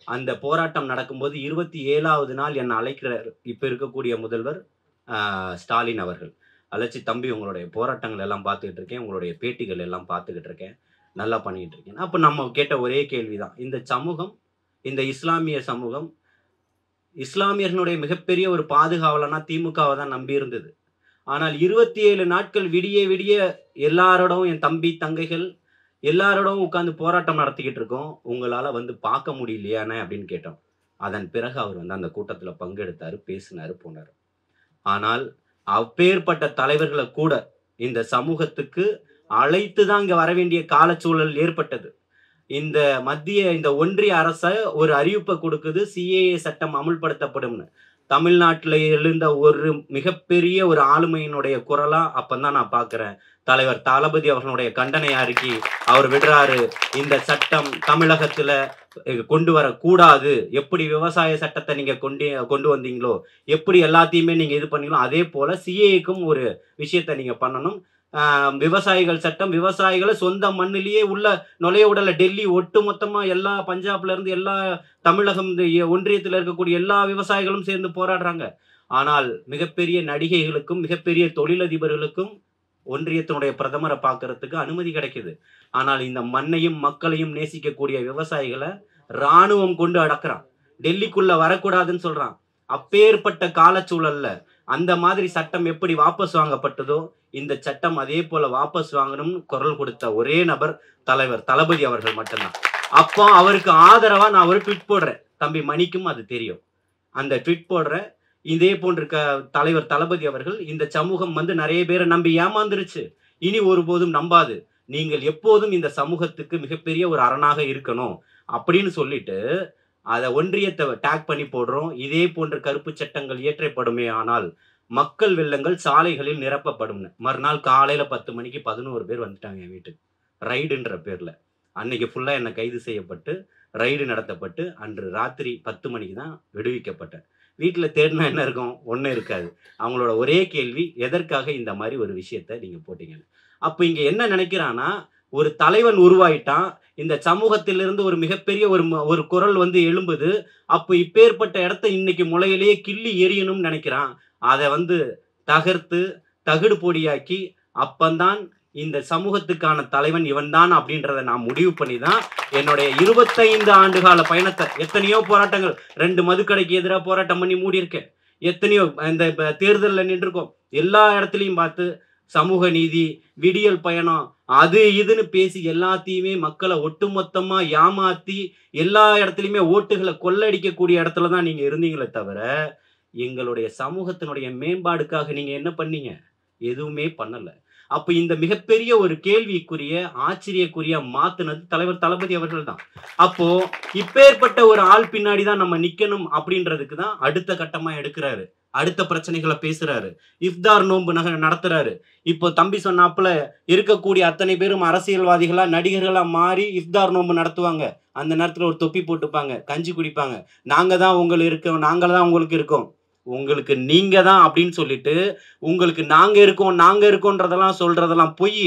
அந்த போராட்டம் நடக்கும்போது 27வது நாள் என்னை அழைக்கிறார் இப்போ இருக்கக்கூடிய முதல்வர் ஸ்டாலின் அவர்கள். அழைச்சி, தம்பி உங்களுடைய போராட்டங்கள் எல்லாம் பார்த்துக்கிட்டு இருக்கேன், உங்களுடைய பேட்டிகள் எல்லாம் பார்த்துக்கிட்டு இருக்கேன், நல்லா பண்ணிக்கிட்டு இருக்கேன். அப்போ நம்ம கேட்ட ஒரே கேள்வி தான், இந்த சமூகம், இந்த இஸ்லாமிய சமூகம் இஸ்லாமியர்களுடைய மிகப்பெரிய ஒரு பாதுகாவலனா திமுகவை தான் நம்பி இருந்தது. ஆனால் 27 நாட்கள் விடிய விடிய எல்லாரோடும் என் தம்பி தங்கைகள் எல்லாரோடும் உட்காந்து போராட்டம் நடத்திக்கிட்டு இருக்கோம், உங்களால் வந்து பார்க்க முடியலையானே அப்படின்னு கேட்டோம். அதன் பிறகு அவர் வந்து அந்த கூட்டத்தில் பங்கெடுத்தார், பேசினார், போனார். ஆனால் அப்பேற்பட்ட தலைவர்களை கூட இந்த சமூகத்துக்கு அழைத்து தான் இங்கே வர வேண்டிய காலச்சூழல் ஏற்பட்டது. இந்த இந்த ஒன்றிய அரச ஒரு அறிவிப்பை கொடுக்குது, சிஏஏ சட்டம் அமுல்படுத்தப்படும்னு. தமிழ்நாட்டில் எழுந்த ஒரு மிகப்பெரிய ஒரு ஆளுமையினுடைய குரலா அப்பந்தான் நான் பார்க்குறேன் தலைவர் தளபதி அவர்களுடைய கண்டனை அறிக்கை அவர் விடுறாரு. இந்த சட்டம் தமிழகத்துல கொண்டு வரக்கூடாது, எப்படி விவசாய சட்டத்தை நீங்க கொண்டு வந்தீங்களோ, எப்படி எல்லாத்தையுமே நீங்க இது பண்ணீங்களோ, அதே போல சிஏஏக்கும் ஒரு விஷயத்தை நீங்க பண்ணணும். விவசாயிகள் சட்டம், விவசாயிகளை சொந்த மண்ணிலேயே உள்ள நுழைய விடல. டெல்லி ஒட்டு மொத்தமா எல்லா பஞ்சாப்ல இருந்து எல்லா தமிழகம் ஒன்றியத்தில் இருக்கக்கூடிய எல்லா விவசாயிகளும் சேர்ந்து போராடுறாங்க. ஆனால் மிகப்பெரிய நடிகைகளுக்கும் மிகப்பெரிய தொழிலதிபர்களுக்கும் ஒன்றியத்தினுடைய பிரதமரை பார்க்கறதுக்கு அனுமதி கிடைக்குது. ஆனால் இந்த மண்ணையும் மக்களையும் நேசிக்கக்கூடிய விவசாயிகளை இராணுவம் கொண்டு அடக்குறான். டெல்லிக்குள்ள வரக்கூடாதுன்னு சொல்றான். அப்பேற்பட்ட காலச்சூழல்ல அந்த மாதிரி சட்டம் எப்படி வாபஸ் வாங்கப்பட்டதோ இந்த சட்டம் அதே போல வாபஸ் வாங்கணும்னு குரல் கொடுத்த ஒரே நபர் தலைவர் தளபதி அவர்கள் மட்டும்தான். அப்போ அவருக்கு ஆதரவா நான் ஒரு ட்வீட் போடுறேன். தம்பி மணிக்கும் அது தெரியும். அந்த ட்வீட் போடுறேன். இதே போன்ற தலைவர் தளபதி அவர்கள் இந்த சமூகம் நிறைய பேரை நம்பி ஏமாந்துருச்சு, இனி ஒருபோதும் நம்பாது, நீங்கள் எப்போதும் இந்த சமூகத்துக்கு மிகப்பெரிய ஒரு அரணாக இருக்கணும் அப்படின்னு சொல்லிட்டு அதை ஒன்றியத்தை டேக் பண்ணி போடுறோம். இதே போன்ற கருப்பு சட்டங்கள் இயற்றப்படுமே ஆனால் மக்கள் வெள்ளங்கள் சாலைகளில் நிரப்பப்படும். மறுநாள் காலையில 10 மணிக்கு 11 பேர் வந்துட்டாங்க என் வீட்டுக்கு, ரைடுன்ற பேர்ல. அன்னைக்கு ஃபுல்லா என்னை கைது செய்யப்பட்டு ரைடு நடத்தப்பட்டு அன்று ராத்திரி 10 மணிக்கு தான் விடுவிக்கப்பட்டேன். வீட்டில் தேடினா என்ன இருக்கும்? ஒன்றும் இருக்காது. அவங்களோட ஒரே கேள்வி, எதற்காக இந்த மாதிரி ஒரு விஷயத்த நீங்கள் போட்டீங்கன்னு. அப்போ இங்கே என்ன நினைக்கிறான்னா, ஒரு தலைவன் உருவாயிட்டான், இந்த சமூகத்திலிருந்து ஒரு மிகப்பெரிய ஒரு குரல் எழும்புது. அப்போ இப்பேற்பட்ட இடத்த இன்னைக்கு முளையிலேயே கிள்ளி எரியணும்னு நினைக்கிறான். அதை தகர்த்து தகுடு பொடியாக்கி அப்பந்தான் இந்த சமூகத்துக்கான தலைவன் இவன்தான் அப்படின்றத நான் முடிவு பண்ணி தான் என்னுடைய 25 ஆண்டுகால பயணத்தை, எத்தனையோ போராட்டங்கள், 2 மதுக்கடைக்கு எதிராக போராட்டம் பண்ணி மூடி இருக்கேன், எத்தனையோ இந்த தேர்தலில் நின்றுருக்கோம், எல்லா இடத்துலையும் பார்த்து சமூக நீதி, விடியல் பயணம், அது இதுன்னு பேசி எல்லாத்தையுமே மக்களை ஒட்டுமொத்தமா ஏமாத்தி எல்லா இடத்துலையுமே ஓட்டுகளை கொள்ளடிக்கக்கூடிய இடத்துல தான் நீங்க இருந்தீங்களே தவிர எங்களுடைய சமூகத்தினுடைய மேம்பாடுக்காக நீங்க என்ன பண்ணீங்க? எதுவுமே பண்ணல. அப்ப இந்த மிகப்பெரிய ஒரு கேள்விக்குரிய ஆச்சரியக்குரிய மாத்துனது தலைவர் தளபதி அவர்கள் தான். அப்போ இப்பேற்பட்ட ஒரு ஆள் பின்னாடி தான் நம்ம நிக்கணும் அப்படின்றதுக்கு தான் அடுத்த கட்டமா எடுக்கிறாரு, அடுத்த பிரச்சனைகளை பேசுறாரு, இஃப்தார் நோன்பு நடத்துறாரு. இப்போ தம்பி சொன்னாப்புல இருக்கக்கூடிய அத்தனை பேரும் அரசியல்வாதிகளா நடிகர்களா மாறி இஃப்தார் நோன்பு நடத்துவாங்க. அந்த நேரத்துல ஒரு தொப்பி போட்டுப்பாங்க, கஞ்சி குடிப்பாங்க, நாங்க தான் உங்களுக்கு இருக்கோம், நாங்கள் தான் உங்களுக்கு இருக்கோம், உங்களுக்கு நீங்க தான் அப்படின்னு சொல்லிட்டு உங்களுக்கு நாங்க இருக்கோன்றதெல்லாம் சொல்றதெல்லாம் பொய்.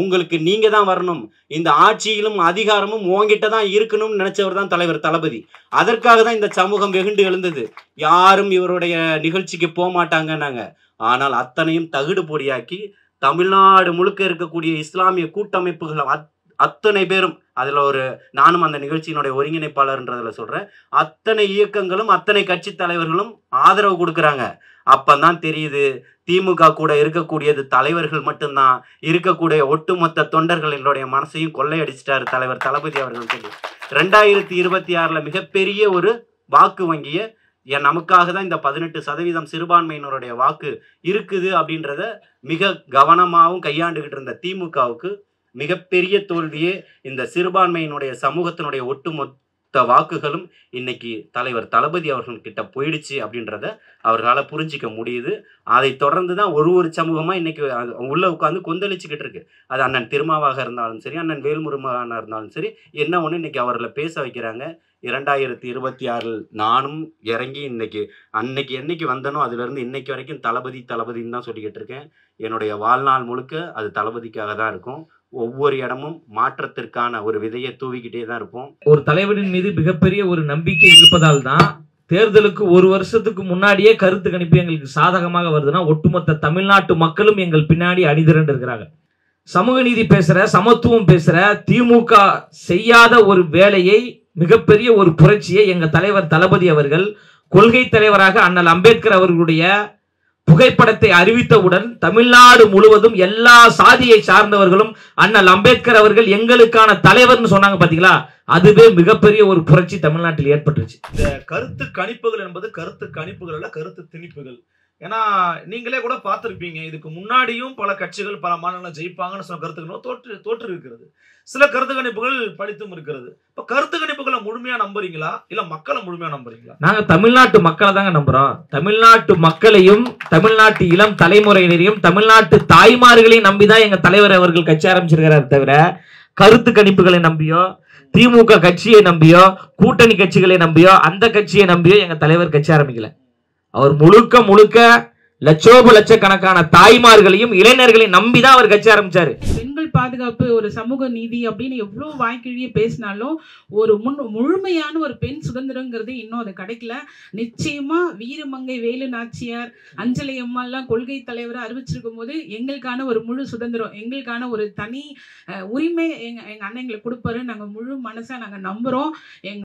உங்களுக்கு நீங்க தான் வரணும், இந்த ஆட்சியிலும் அதிகாரமும் உங்ககிட்ட தான் இருக்கணும்னு நினைச்சவர் தான் தலைவர் தளபதி. அதற்காக தான் இந்த சமூகம் வெகுண்டு எழுந்தது. யாரும் இவருடைய நிகழ்ச்சிக்கு போக மாட்டாங்கன்னாங்க. ஆனால் அத்தனையும் தகுடு பொடியாக்கி தமிழ்நாடு முழுக்க இருக்கக்கூடிய இஸ்லாமிய கூட்டமைப்புகள் அத்தனை பேரும், அதுல நானும் அந்த நிகழ்ச்சியினுடைய ஒருங்கிணைப்பாளர்ன்றதுல சொல்றேன், அத்தனை இயக்கங்களும் அத்தனை கட்சி தலைவர்களும் ஆதரவு கொடுக்குறாங்க. அப்பதான் தெரியுது திமுக கூட இருக்கக்கூடியது தலைவர்கள் மட்டும்தான், இருக்கக்கூடிய ஒட்டுமொத்த தொண்டர்களுடைய மனசையும் கொள்ளையடிச்சிட்டாரு தலைவர் தளபதி அவர்கள் சொல்லி 2026 மிகப்பெரிய ஒரு வாக்கு வங்கிய நமக்காக தான் இந்த 18% சிறுபான்மையினருடைய வாக்கு இருக்குது அப்படின்றத மிக கவனமாகவும் கையாண்டுகிட்டு இருந்த திமுகவுக்கு மிகப்பெரிய தோல்வியே இந்த சிறுபான்மையினுடைய சமூகத்தினுடைய ஒட்டுமொத்த வாக்குகளும் இன்னைக்கு தலைவர் தளபதி அவர்கள் கிட்ட போயிடுச்சு அப்படின்றத அவர்களால் புரிஞ்சிக்க முடியுது. அதை தொடர்ந்து தான் ஒரு சமூகமா இன்னைக்கு உள்ள உட்காந்து கொந்தளிச்சுக்கிட்டு இருக்கு. அது அண்ணன் திருமாவாக இருந்தாலும் சரி, அண்ணன் வேல்முருகனாக இருந்தாலும் சரி, என்ன ஒன்று இன்னைக்கு அவர்களை பேச வைக்கிறாங்க. 2026 நானும் இறங்கி அன்னைக்கு என்னைக்கு வந்தனோ அதுல இருந்து இன்னைக்கு வரைக்கும் தளபதின்னு தான் சொல்லிக்கிட்டு இருக்கேன். என்னுடைய வாழ்நாள் முழுக்க அது தளபதிக்காக தான் இருக்கும். ஒவ்வொரு இடமும் மாற்றத்திற்கான ஒரு விதையை தூவிக்கிட்டே தான் இருப்போம். ஒரு தலைவரின் மீது மிகப்பெரிய ஒரு நம்பிக்கை இருப்பதால் தான் தேர்தலுக்கு 1 வருஷத்துக்கு முன்னாடியே கருத்து கணிப்பு எங்களுக்கு சாதகமாக வருதுன்னா ஒட்டுமொத்த தமிழ்நாட்டு மக்களும் எங்கள் பின்னாடி அணிதிரண்டு இருக்கிறாங்க. சமூக நீதி பேசுற, சமத்துவம் பேசுற திமுக செய்யாத ஒரு வேலையை, மிகப்பெரிய ஒரு புரட்சியை எங்க தலைவர் தளபதி அவர்கள் கொள்கை தலைவராக அண்ணல் அம்பேத்கர் அவர்களுடைய புகைப்படத்தை அறிவித்தவுடன் தமிழ்நாடு முழுவதும் எல்லா சாதியை சார்ந்தவர்களும் அண்ணல் அம்பேத்கர் அவர்கள் எங்களுக்கான தலைவர்னு சொன்னாங்க. பாத்தீங்களா, அதுவே மிகப்பெரிய ஒரு புரட்சி தமிழ்நாட்டில் ஏற்பட்டுருச்சு. இந்த கருத்து கணிப்புகள் என்பது கருத்து கணிப்புகள் அல்ல, கருத்து திணிப்புகள். ஏன்னா நீங்களே கூட பார்த்துருப்பீங்க, இதுக்கு முன்னாடியும் பல கட்சிகள் பல மாநிலங்கள் ஜெயிப்பாங்கன்னு சொன்ன கருத்துக்களும் தோற்று இருக்கிறது. சில கருத்து கணிப்புகள் படித்தும் இருக்கிறது. இப்ப கருத்து கணிப்புகளை முழுமையா நம்புறீங்களா இல்ல மக்களை முழுமையா நம்புறீங்களா? நாங்க தமிழ்நாட்டு மக்களை தாங்க நம்புறோம். தமிழ்நாட்டு மக்களையும் தமிழ்நாட்டு இளம் தலைமுறையினரையும் தமிழ்நாட்டு தாய்மார்களையும் நம்பிதான் எங்க தலைவர் அவர்கள் கட்சி ஆரம்பிச்சிருக்கிறார். தவிர கருத்து கணிப்புகளை நம்பியோ, திமுக கட்சியை நம்பியோ, கூட்டணி கட்சிகளை நம்பியோ, அந்த கட்சியை நம்பியோ எங்க தலைவர் கட்சி ஆரம்பிக்கல. அவர் முழுக்க லட்சோப-லட்சக்கணக்கான தாய்மார்களையும் இளைஞர்களையும் நம்பிதான் அவர் கட்சி ஆரம்பிச்சாரு. பெண்கள் பாதுகாப்பு, ஒரு சமூக நீதி அப்படின்னு எவ்வளவு வாய்க்கிழிய பேசினாலும் ஒரு முழுமையான ஒரு பெண் சுதந்திரங்கிறது இன்னும் அது கிடைக்கல. நிச்சயமா வீரமங்கை வேலு நாச்சியார், அஞ்சலி அம்மா எல்லாம் கொள்கை தலைவரை அறிவிச்சிருக்கும் போது எங்களுக்கான ஒரு முழு சுதந்திரம், எங்களுக்கான ஒரு தனி உரிமை எங்க அண்ணன் எங்களுக்கு கொடுப்பாரு. நாங்க முழு மனசா நாங்க நம்புறோம்.